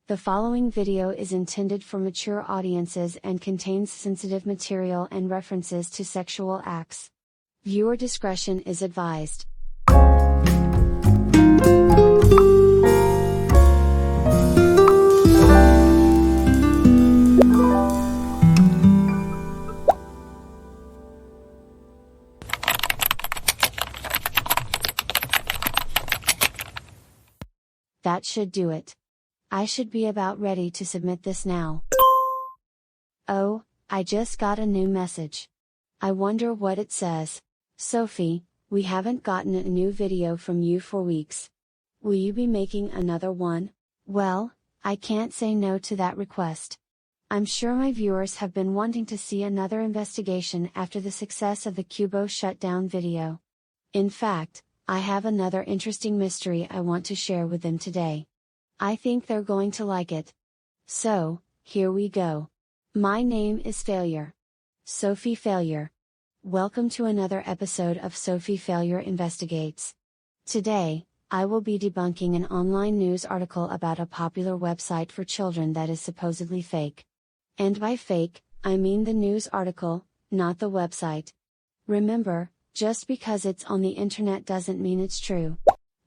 The following video is intended for mature audiences and contains sensitive material and references to sexual acts. Viewer discretion is advised. That should do it. I should be about ready to submit this now. Oh, I just got a new message. I wonder what it says. Sophie, we haven't gotten a new video from you for weeks. Will you be making another one? Well, I can't say no to that request. I'm sure my viewers have been wanting to see another investigation after the success of the Cubo shutdown video. In fact, I have another interesting mystery I want to share with them today. I think they're going to like it. So, here we go. My name is Failure. Sophie Failure. Welcome to another episode of Sophie Failure Investigates. Today, I will be debunking an online news article about a popular website for children that is supposedly fake. And by fake, I mean the news article, not the website. Remember, just because it's on the internet doesn't mean it's true.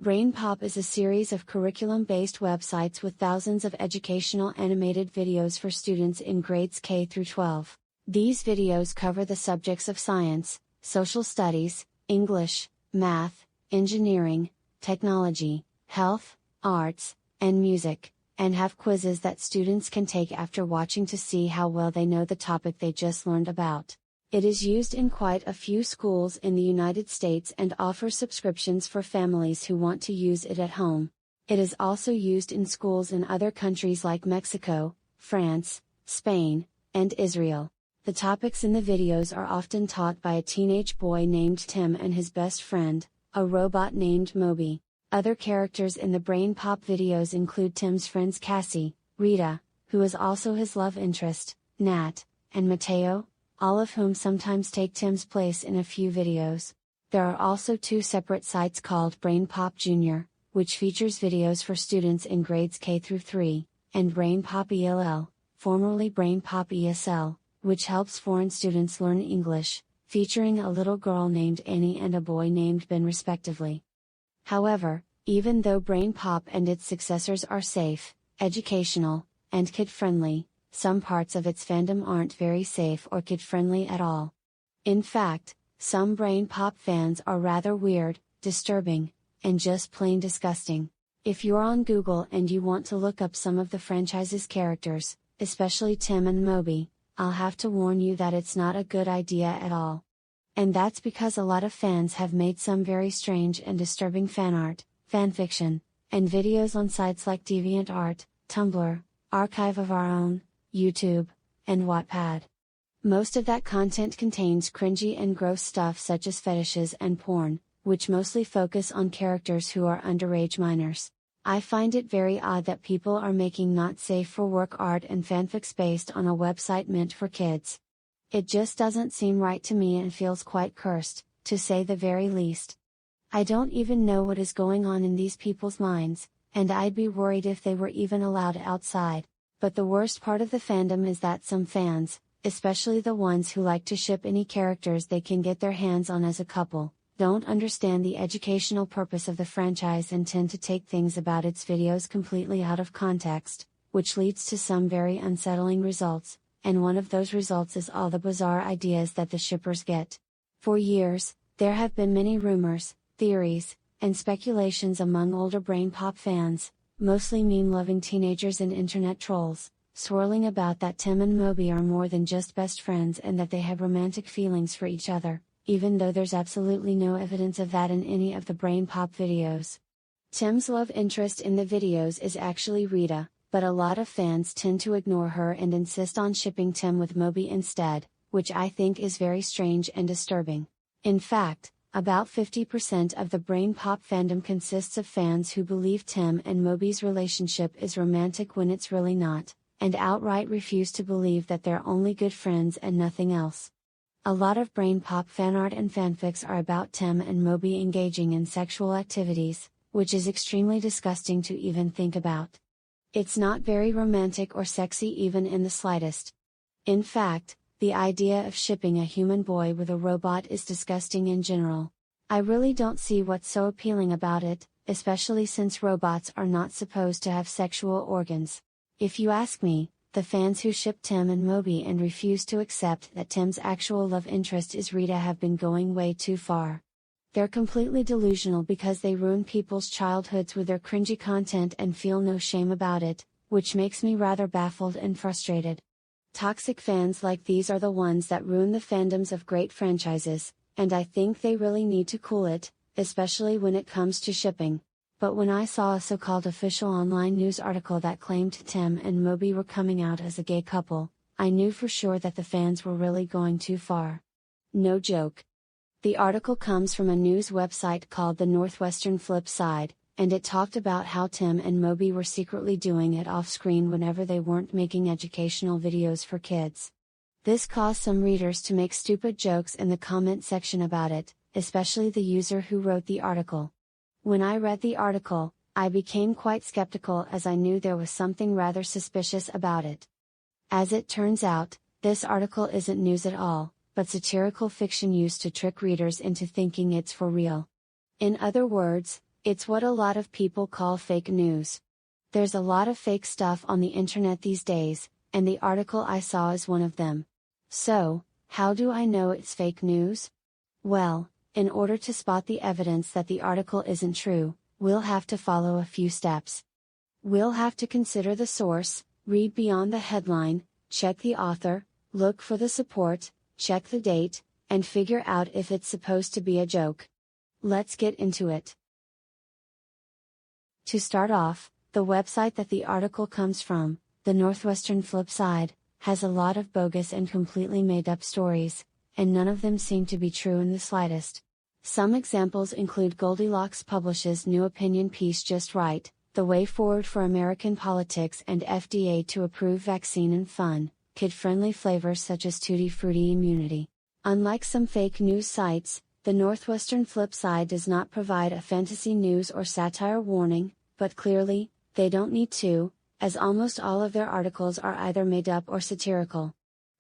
BrainPop is a series of curriculum-based websites with thousands of educational animated videos for students in grades K through 12. These videos cover the subjects of science, social studies, English, math, engineering, technology, health, arts, and music, and have quizzes that students can take after watching to see how well they know the topic they just learned about. It is used in quite a few schools in the United States and offers subscriptions for families who want to use it at home. It is also used in schools in other countries like Mexico, France, Spain, and Israel. The topics in the videos are often taught by a teenage boy named Tim and his best friend, a robot named Moby. Other characters in the BrainPop videos include Tim's friends Cassie, Rita, who is also his love interest, Nat, and Mateo, all of whom sometimes take Tim's place in a few videos. There are also two separate sites called BrainPop Junior, which features videos for students in grades K through 3, and BrainPop ELL, formerly BrainPop ESL, which helps foreign students learn English, featuring a little girl named Annie and a boy named Ben respectively. However, even though BrainPop and its successors are safe, educational, and kid-friendly, some parts of its fandom aren't very safe or kid-friendly at all. In fact, some BrainPop fans are rather weird, disturbing, and just plain disgusting. If you're on Google and you want to look up some of the franchise's characters, especially Tim and Moby, I'll have to warn you that it's not a good idea at all. And that's because a lot of fans have made some very strange and disturbing fanart, fanfiction, and videos on sites like DeviantArt, Tumblr, Archive of Our Own, YouTube, and Wattpad. Most of that content contains cringy and gross stuff such as fetishes and porn, which mostly focus on characters who are underage minors. I find it very odd that people are making not safe for work art and fanfics based on a website meant for kids. It just doesn't seem right to me and feels quite cursed, to say the very least. I don't even know what is going on in these people's minds, and I'd be worried if they were even allowed outside. But the worst part of the fandom is that some fans, especially the ones who like to ship any characters they can get their hands on as a couple, don't understand the educational purpose of the franchise and tend to take things about its videos completely out of context, which leads to some very unsettling results, and one of those results is all the bizarre ideas that the shippers get. For years, there have been many rumors, theories, and speculations among older BrainPop fans, mostly meme-loving teenagers and internet trolls, swirling about that Tim and Moby are more than just best friends and that they have romantic feelings for each other, even though there's absolutely no evidence of that in any of the BrainPop videos. Tim's love interest in the videos is actually Rita, but a lot of fans tend to ignore her and insist on shipping Tim with Moby instead, which I think is very strange and disturbing. In fact, about 50% of the BrainPop fandom consists of fans who believe Tim and Moby's relationship is romantic when it's really not, and outright refuse to believe that they're only good friends and nothing else. A lot of BrainPop fanart and fanfics are about Tim and Moby engaging in sexual activities, which is extremely disgusting to even think about. It's not very romantic or sexy even in the slightest. In fact, the idea of shipping a human boy with a robot is disgusting in general. I really don't see what's so appealing about it, especially since robots are not supposed to have sexual organs. If you ask me, the fans who ship Tim and Moby and refuse to accept that Tim's actual love interest is Rita have been going way too far. They're completely delusional because they ruin people's childhoods with their cringy content and feel no shame about it, which makes me rather baffled and frustrated. Toxic fans like these are the ones that ruin the fandoms of great franchises, and I think they really need to cool it, especially when it comes to shipping. But when I saw a so-called official online news article that claimed Tim and Moby were coming out as a gay couple, I knew for sure that the fans were really going too far. No joke. The article comes from a news website called the Northwestern Flipside, and it talked about how Tim and Moby were secretly doing it off-screen whenever they weren't making educational videos for kids. This caused some readers to make stupid jokes in the comment section about it, especially the user who wrote the article. When I read the article, I became quite skeptical as I knew there was something rather suspicious about it. As it turns out, this article isn't news at all, but satirical fiction used to trick readers into thinking it's for real. In other words, it's what a lot of people call fake news. There's a lot of fake stuff on the internet these days, and the article I saw is one of them. So, how do I know it's fake news? Well, in order to spot the evidence that the article isn't true, we'll have to follow a few steps. We'll have to consider the source, read beyond the headline, check the author, look for the support, check the date, and figure out if it's supposed to be a joke. Let's get into it. To start off, the website that the article comes from, the Northwestern Flipside, has a lot of bogus and completely made up stories, and none of them seem to be true in the slightest. Some examples include Goldilocks publishes new opinion piece Just Right, The Way Forward for American Politics and FDA to Approve Vaccine and Fun, kid-friendly flavors such as Tutti Frutti Immunity. Unlike some fake news sites, the Northwestern Flipside does not provide a fantasy news or satire warning, but clearly, they don't need to, as almost all of their articles are either made up or satirical.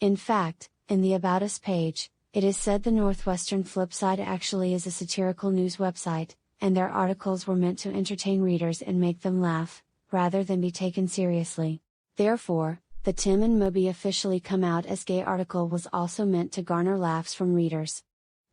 In fact, in the About Us page, it is said the Northwestern Flipside actually is a satirical news website, and their articles were meant to entertain readers and make them laugh, rather than be taken seriously. Therefore, the Tim and Moby officially come out as gay article was also meant to garner laughs from readers.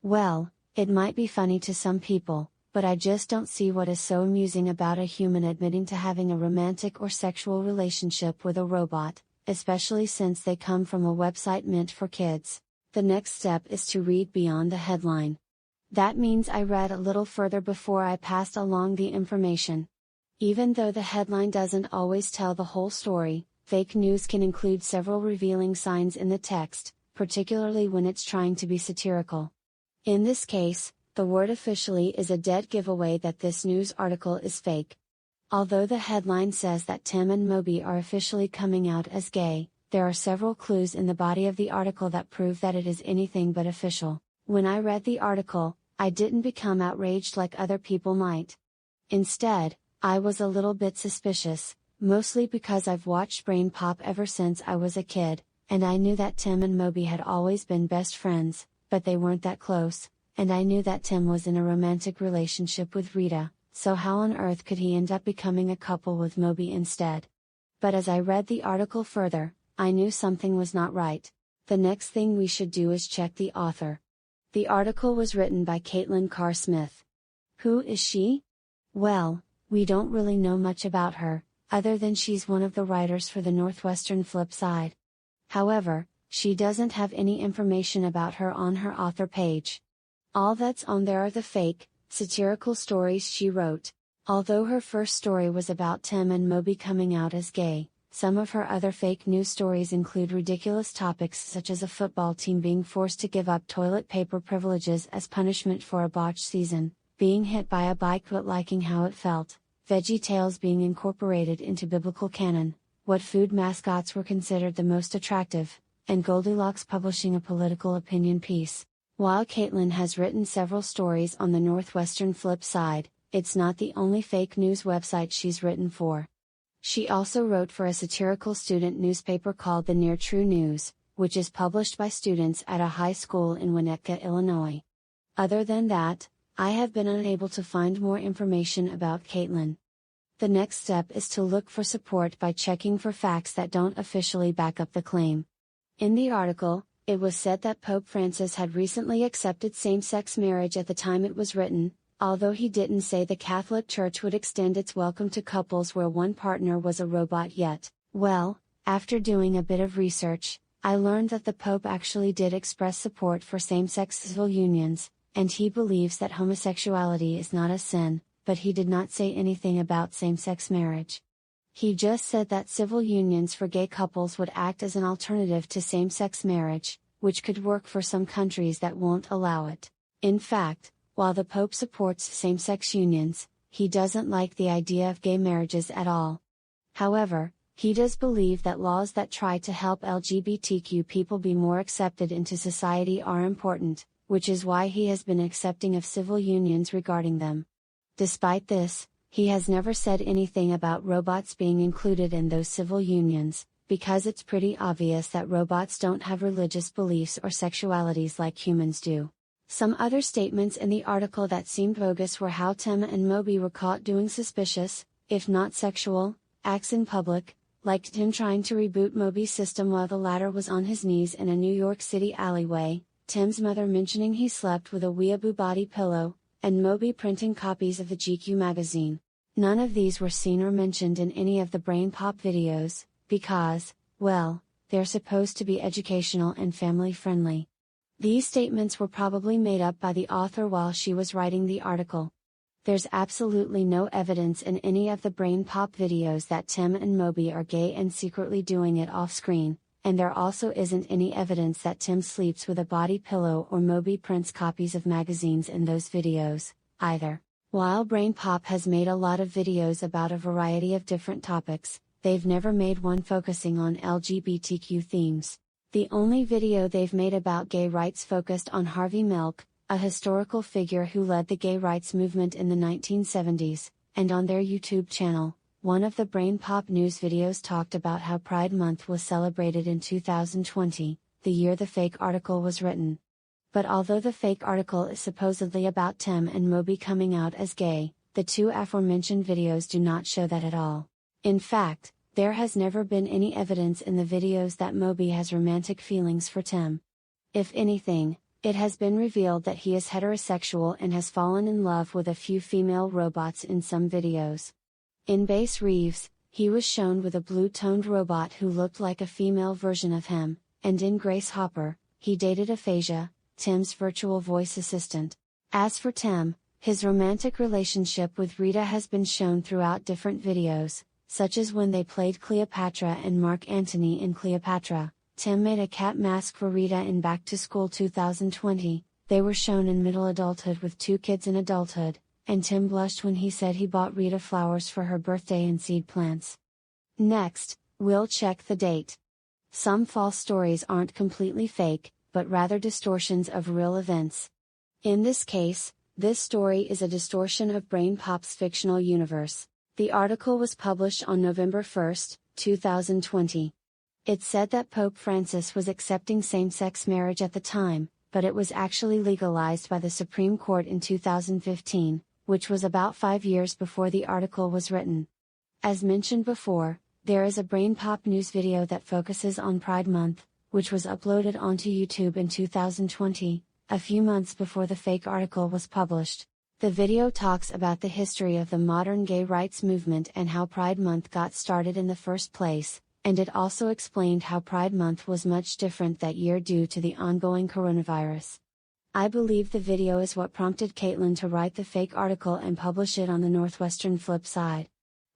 Well, it might be funny to some people, but I just don't see what is so amusing about a human admitting to having a romantic or sexual relationship with a robot, especially since they come from a website meant for kids. The next step is to read beyond the headline. That means I read a little further before I passed along the information. Even though the headline doesn't always tell the whole story, fake news can include several revealing signs in the text, particularly when it's trying to be satirical. In this case, the word officially is a dead giveaway that this news article is fake. Although the headline says that Tim and Moby are officially coming out as gay, there are several clues in the body of the article that prove that it is anything but official. When I read the article, I didn't become outraged like other people might. Instead, I was a little bit suspicious, mostly because I've watched BrainPop ever since I was a kid, and I knew that Tim and Moby had always been best friends, but they weren't that close, and I knew that Tim was in a romantic relationship with Rita, so how on earth could he end up becoming a couple with Moby instead? But as I read the article further, I knew something was not right. The next thing we should do is check the author. The article was written by Caitlin Carr Smith. Who is she? Well, we don't really know much about her, other than she's one of the writers for the Northwestern Flipside. However, she doesn't have any information about her on her author page. All that's on there are the fake, satirical stories she wrote. Although her first story was about Tim and Moby coming out as gay, some of her other fake news stories include ridiculous topics such as a football team being forced to give up toilet paper privileges as punishment for a botched season, being hit by a bike but liking how it felt, Veggie Tales being incorporated into biblical canon, what food mascots were considered the most attractive, and Goldilocks publishing a political opinion piece. While Caitlin has written several stories on the Northwestern Flipside, it's not the only fake news website she's written for. She also wrote for a satirical student newspaper called The Near True News, which is published by students at a high school in Winnetka, Illinois. Other than that, I have been unable to find more information about Caitlin. The next step is to look for support by checking for facts that don't officially back up the claim. In the article, it was said that Pope Francis had recently accepted same-sex marriage at the time it was written, although he didn't say the Catholic Church would extend its welcome to couples where one partner was a robot yet. Well, after doing a bit of research, I learned that the Pope actually did express support for same-sex civil unions, and he believes that homosexuality is not a sin, but he did not say anything about same-sex marriage. He just said that civil unions for gay couples would act as an alternative to same-sex marriage, which could work for some countries that won't allow it. In fact, while the Pope supports same-sex unions, he doesn't like the idea of gay marriages at all. However, he does believe that laws that try to help LGBTQ people be more accepted into society are important, which is why he has been accepting of civil unions regarding them. Despite this, he has never said anything about robots being included in those civil unions, because it's pretty obvious that robots don't have religious beliefs or sexualities like humans do. Some other statements in the article that seemed bogus were how Tim and Moby were caught doing suspicious, if not sexual, acts in public, like Tim trying to reboot Moby's system while the latter was on his knees in a New York City alleyway, Tim's mother mentioning he slept with a weeaboo body pillow, and Moby printing copies of the GQ magazine. None of these were seen or mentioned in any of the BrainPop videos, because, well, they're supposed to be educational and family-friendly. These statements were probably made up by the author while she was writing the article. There's absolutely no evidence in any of the BrainPop videos that Tim and Moby are gay and secretly doing it off-screen, and there also isn't any evidence that Tim sleeps with a body pillow or Moby prints copies of magazines in those videos, either. While BrainPop has made a lot of videos about a variety of different topics, they've never made one focusing on LGBTQ themes. The only video they've made about gay rights focused on Harvey Milk, a historical figure who led the gay rights movement in the 1970s, and on their YouTube channel, one of the BrainPop news videos talked about how Pride Month was celebrated in 2020, the year the fake article was written. But although the fake article is supposedly about Tim and Moby coming out as gay, the two aforementioned videos do not show that at all. In fact, there has never been any evidence in the videos that Moby has romantic feelings for Tim. If anything, it has been revealed that he is heterosexual and has fallen in love with a few female robots in some videos. In Bass Reeves, he was shown with a blue-toned robot who looked like a female version of him, and in Grace Hopper, he dated Aphasia, Tim's virtual voice assistant. As for Tim, his romantic relationship with Rita has been shown throughout different videos, such as when they played Cleopatra and Mark Antony in Cleopatra. Tim made a cat mask for Rita in Back to School 2020, they were shown in middle adulthood with two kids in adulthood, and Tim blushed when he said he bought Rita flowers for her birthday and seed plants. Next, we'll check the date. Some false stories aren't completely fake, but rather distortions of real events. In this case, this story is a distortion of BrainPop's fictional universe. The article was published on November 1, 2020. It said that Pope Francis was accepting same-sex marriage at the time, but it was actually legalized by the Supreme Court in 2015, which was about 5 years before the article was written. As mentioned before, there is a BrainPop news video that focuses on Pride Month, which was uploaded onto YouTube in 2020, a few months before the fake article was published. The video talks about the history of the modern gay rights movement and how Pride Month got started in the first place, and it also explained how Pride Month was much different that year due to the ongoing coronavirus. I believe the video is what prompted Caitlin to write the fake article and publish it on the Northwestern Flipside.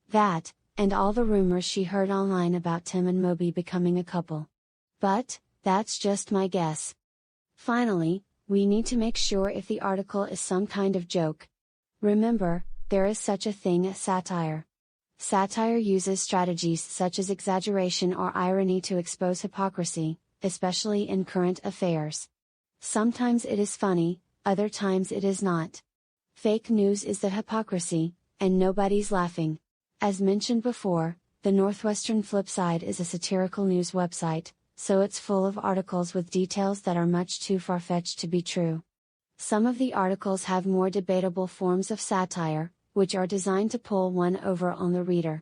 That, and all the rumors she heard online about Tim and Moby becoming a couple. But, that's just my guess. Finally, we need to make sure if the article is some kind of joke. Remember, there is such a thing as satire. Satire uses strategies such as exaggeration or irony to expose hypocrisy, especially in current affairs. Sometimes it is funny, other times it is not. Fake news is the hypocrisy, and nobody's laughing. As mentioned before, The Northwestern Flipside is a satirical news website, so it's full of articles with details that are much too far-fetched to be true. Some of the articles have more debatable forms of satire, which are designed to pull one over on the reader.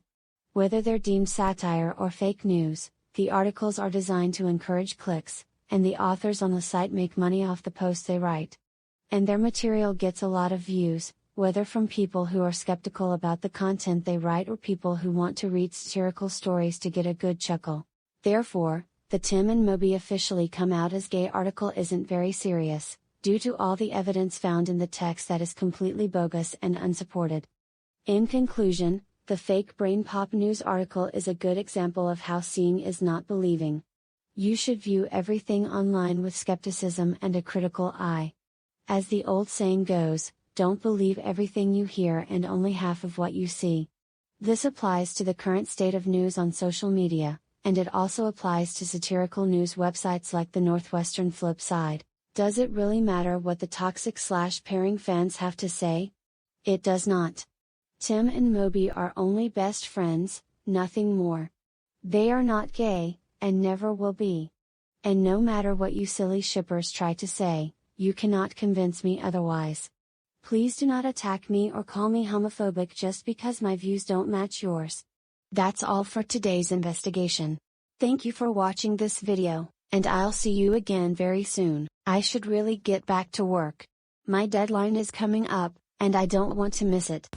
Whether they're deemed satire or fake news, the articles are designed to encourage clicks, and the authors on the site make money off the posts they write. And their material gets a lot of views, whether from people who are skeptical about the content they write or people who want to read satirical stories to get a good chuckle. Therefore, the Tim and Moby officially come out as gay article isn't very serious, due to all the evidence found in the text that is completely bogus and unsupported. In conclusion, the fake BrainPop news article is a good example of how seeing is not believing. You should view everything online with skepticism and a critical eye. As the old saying goes, don't believe everything you hear and only half of what you see. This applies to the current state of news on social media, and it also applies to satirical news websites like the Northwestern Flipside. Does it really matter what the toxic/pairing fans have to say? It does not. Tim and Moby are only best friends, nothing more. They are not gay, and never will be. And no matter what you silly shippers try to say, you cannot convince me otherwise. Please do not attack me or call me homophobic just because my views don't match yours. That's all for today's investigation. Thank you for watching this video, and I'll see you again very soon. I should really get back to work. My deadline is coming up, and I don't want to miss it.